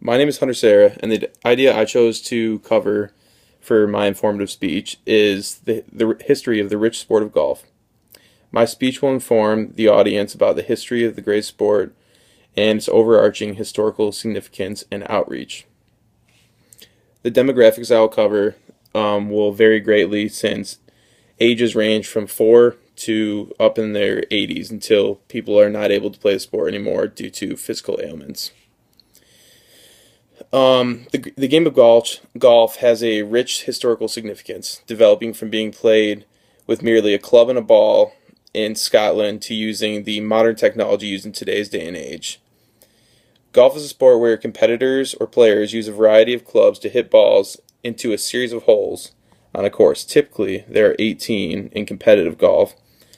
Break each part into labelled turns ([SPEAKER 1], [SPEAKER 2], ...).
[SPEAKER 1] My name is Hunter Sarah, and the idea I chose to cover for my informative speech is the history of the rich sport of golf. My speech will inform the audience about the history of the great sport and its overarching historical significance and outreach. The demographics I will cover will vary greatly since ages range from 4 to up in their 80s until people are not able to play the sport anymore due to physical ailments. The game of golf has a rich historical significance, developing from being played with merely a club and a ball in Scotland to using the modern technology used in today's day and age. Golf is a sport where competitors or players use a variety of clubs to hit balls into a series of holes on a course. Typically, there are 18 in competitive golf.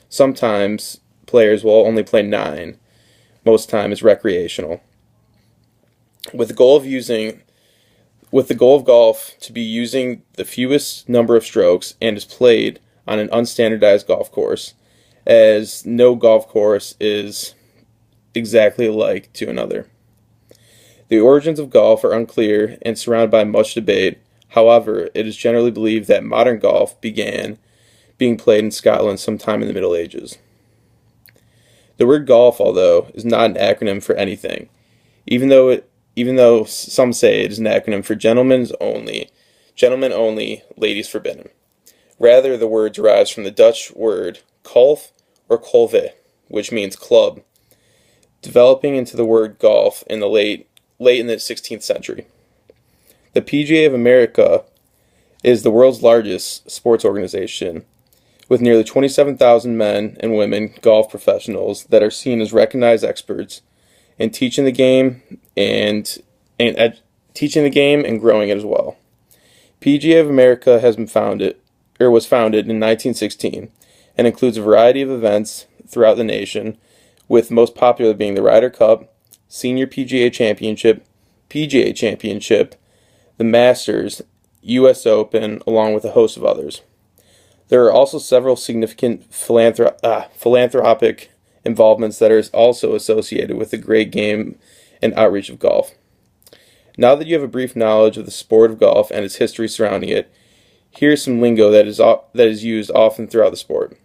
[SPEAKER 1] Sometimes players will only play 9. Most time it's recreational. With the goal of golf to be using the fewest number of strokes and is played on an unstandardized golf course, as no golf course is exactly alike to another. The origins of golf are unclear and surrounded by much debate. However, it is generally believed that modern golf began being played in Scotland sometime in the Middle Ages. The word golf, although, is not an acronym for anything, even though some say it is an acronym for gentlemen only, ladies forbidden. Rather, the word derives from the Dutch word kolf or kolve, which means club, developing into the word golf in the late in the 16th century. The PGA of America is the world's largest sports organization, with nearly 27,000 men and women golf professionals that are seen as recognized experts in teaching the game and growing it as well. PGA of America was founded in 1916 and includes a variety of events throughout the nation, with most popular being the Ryder Cup, Senior PGA Championship, PGA Championship, the Masters, U.S. Open, along with a host of others. There are also several significant philanthropic involvements that are also associated with the great game and outreach of golf. Now that you have a brief knowledge of the sport of golf and its history surrounding it, here's some lingo that is used often throughout the sport.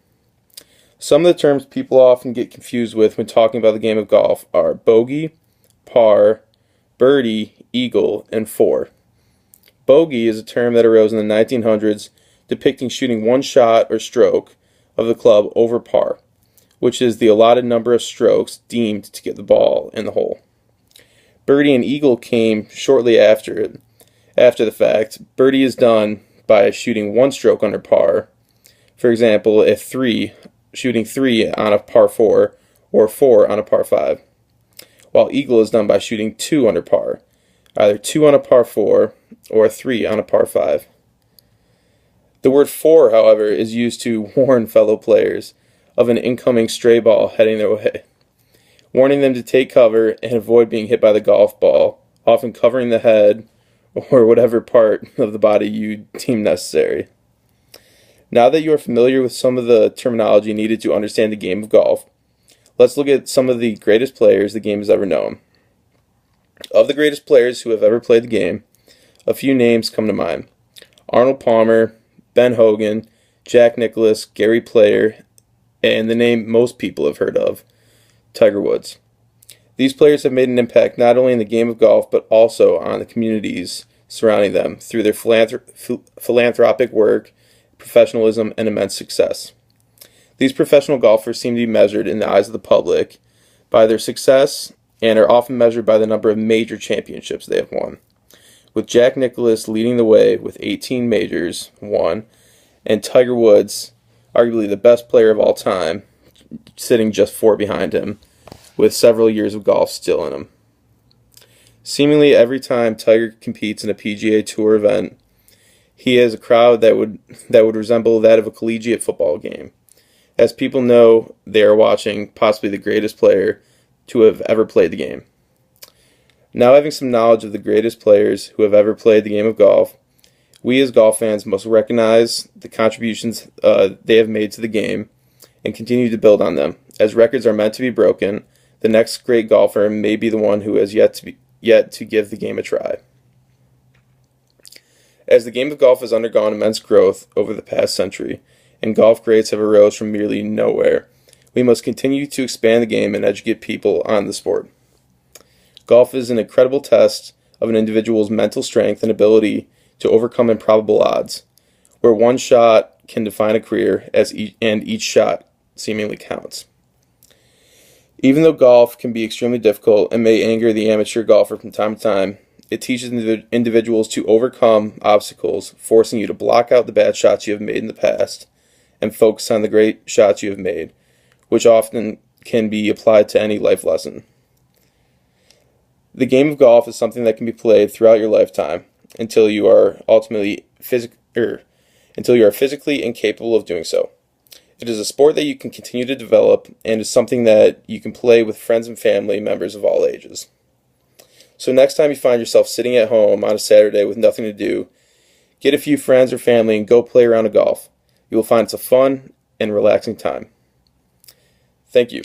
[SPEAKER 1] Some of the terms people often get confused with when talking about the game of golf are bogey, par, birdie, eagle, and four. Bogey is a term that arose in the 1900s depicting shooting one shot or stroke of the club over par, which is the allotted number of strokes deemed to get the ball in the hole. Birdie and eagle came shortly after the fact. Birdie is done by shooting one stroke under par. For example, shooting 3 on a par 4 or 4 on a par 5. While eagle is done by shooting 2 under par, either 2 on a par 4 or 3 on a par 5. The word four, however, is used to warn fellow players of an incoming stray ball heading their way, warning them to take cover and avoid being hit by the golf ball, often covering the head or whatever part of the body you deem necessary. Now that you are familiar with some of the terminology needed to understand the game of golf, let's look at some of the greatest players the game has ever known. Of the greatest players who have ever played the game, a few names come to mind. Arnold Palmer, Ben Hogan, Jack Nicklaus, Gary Player, and the name most people have heard of, Tiger Woods. These players have made an impact not only in the game of golf, but also on the communities surrounding them through their philanthropic work, professionalism, and immense success. These professional golfers seem to be measured in the eyes of the public by their success and are often measured by the number of major championships they have won, with Jack Nicklaus leading the way with 18 majors won, and Tiger Woods, arguably the best player of all time, sitting just 4 behind him, with several years of golf still in him. Seemingly every time Tiger competes in a PGA Tour event, he has a crowd that would resemble that of a collegiate football game. As people know, they are watching possibly the greatest player to have ever played the game. Now, having some knowledge of the greatest players who have ever played the game of golf, we as golf fans must recognize the contributions they have made to the game and continue to build on them. As records are meant to be broken, the next great golfer may be the one who has yet yet to give the game a try. As the game of golf has undergone immense growth over the past century, and golf greats have arose from merely nowhere, we must continue to expand the game and educate people on the sport. Golf is an incredible test of an individual's mental strength and ability to overcome improbable odds, where one shot can define a career and each shot seemingly counts. Even though golf can be extremely difficult and may anger the amateur golfer from time to time, it teaches individuals to overcome obstacles, forcing you to block out the bad shots you have made in the past and focus on the great shots you have made, which often can be applied to any life lesson. The game of golf is something that can be played throughout your lifetime until you are physically incapable of doing so. It is a sport that you can continue to develop and is something that you can play with friends and family members of all ages. So next time you find yourself sitting at home on a Saturday with nothing to do, get a few friends or family and go play a round of golf. You will find it's a fun and relaxing time. Thank you.